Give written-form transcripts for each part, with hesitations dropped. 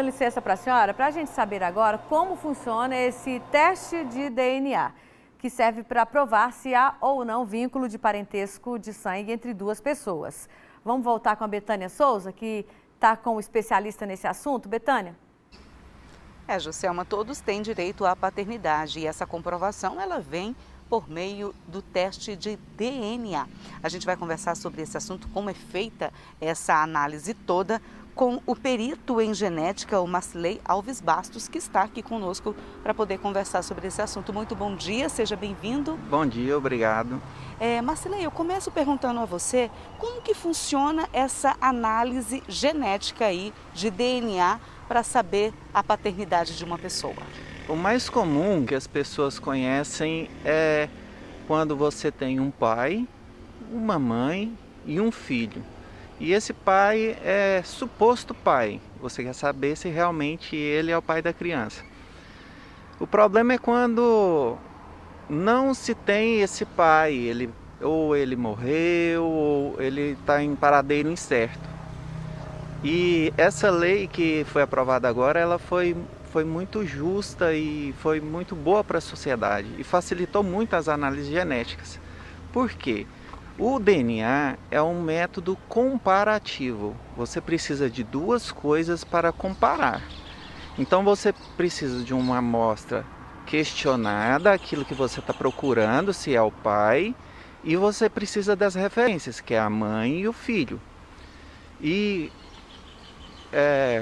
Licença para a senhora, para a gente saber agora como funciona esse teste de DNA, que serve para provar se há ou não vínculo de parentesco de sangue entre duas pessoas. Vamos voltar com a Betânia Souza, que está com o especialista nesse assunto. Betânia? Joselma, todos têm direito à paternidade e essa comprovação ela vem por meio do teste de DNA. A gente vai conversar sobre esse assunto, como é feita essa análise toda, com o perito em genética, o Marcilei Alves Bastos, que está aqui conosco para poder conversar sobre esse assunto. Muito bom dia, seja bem-vindo. Bom dia, obrigado. Marcilei, eu começo perguntando a você como que funciona essa análise genética aí de DNA para saber a paternidade de uma pessoa. O mais comum que as pessoas conhecem é quando você tem um pai, uma mãe e um filho. E esse pai é suposto pai. Você quer saber se realmente ele é o pai da criança. O problema é quando não se tem esse pai, ou ele morreu, ou ele está em paradeiro incerto. E essa lei que foi aprovada agora, ela foi muito justa e foi muito boa para a sociedade e facilitou muito as análises genéticas. Por quê? O DNA é um método comparativo. Você precisa de duas coisas para comparar. Então você precisa de uma amostra questionada, aquilo que você está procurando, se é o pai, e você precisa das referências, que é a mãe e o filho. E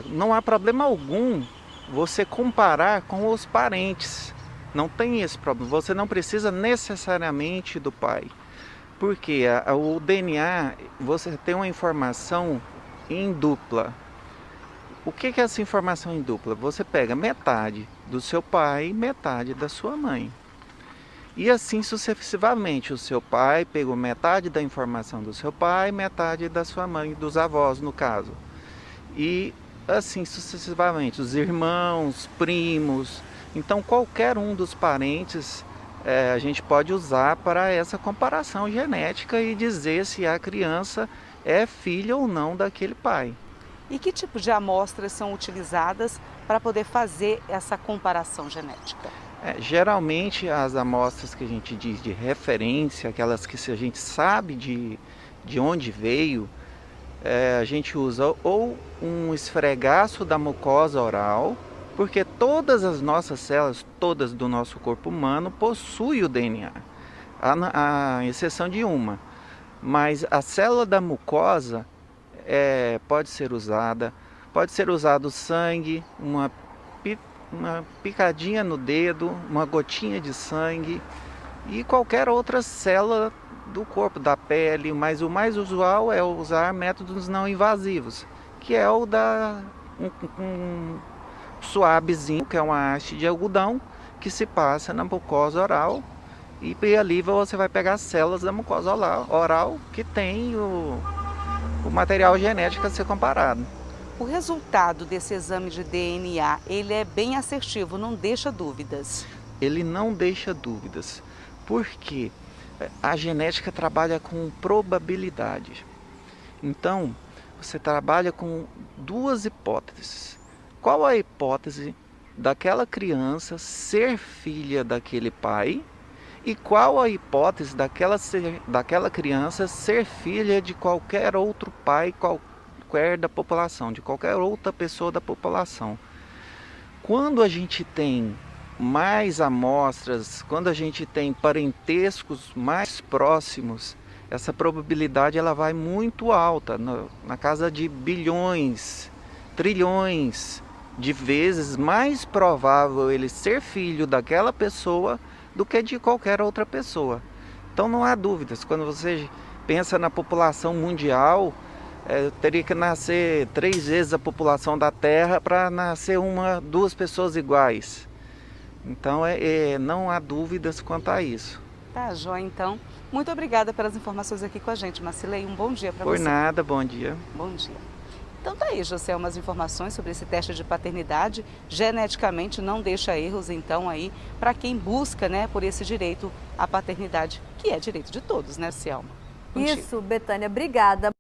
não há problema algum você comparar com os parentes. Não tem esse problema. Você não precisa necessariamente do pai. Porque o DNA, você tem uma informação em dupla. O que é essa informação em dupla? Você pega metade do seu pai e metade da sua mãe. E assim sucessivamente. O seu pai pegou metade da informação do seu pai, metade da sua mãe, dos avós no caso. E assim sucessivamente, os irmãos, primos. Então qualquer um dos parentes a gente pode usar para essa comparação genética e dizer se a criança é filha ou não daquele pai. E que tipo de amostras são utilizadas para poder fazer essa comparação genética? Geralmente as amostras que a gente diz de referência, aquelas que a gente sabe de onde veio, a gente usa ou um esfregaço da mucosa oral, porque todas as nossas células, todas do nosso corpo humano, possuem o DNA, a exceção de uma. Mas a célula da mucosa pode ser usada, o sangue, uma picadinha no dedo, uma gotinha de sangue e qualquer outra célula do corpo, da pele, mas o mais usual é usar métodos não invasivos, que é o da suavezinho, que é uma haste de algodão que se passa na mucosa oral e ali você vai pegar as células da mucosa oral que tem o material genético a ser comparado. O resultado desse exame de DNA, ele é bem assertivo, não deixa dúvidas. Ele não deixa dúvidas, porque a genética trabalha com probabilidade. Então, você trabalha com duas hipóteses. Qual a hipótese daquela criança ser filha daquele pai e qual a hipótese daquela criança ser filha de qualquer outro pai, qualquer da população, de qualquer outra pessoa da população. Quando a gente tem mais amostras, quando a gente tem parentescos mais próximos, essa probabilidade ela vai muito alta, na casa de bilhões, trilhões de vezes mais provável ele ser filho daquela pessoa do que de qualquer outra pessoa. Então não há dúvidas, quando você pensa na população mundial, teria que nascer 3 vezes a população da Terra para nascer duas pessoas iguais. Então não há dúvidas quanto a isso. Tá, joia, então. Muito obrigada pelas informações aqui com a gente, Marcilei. Um bom dia para você. Por nada, bom dia. Bom dia. Então tá aí, José, umas informações sobre esse teste de paternidade. Geneticamente não deixa erros, então, aí, para quem busca, né, por esse direito à paternidade, que é direito de todos, né, Selma? Isso, Betânia, obrigada.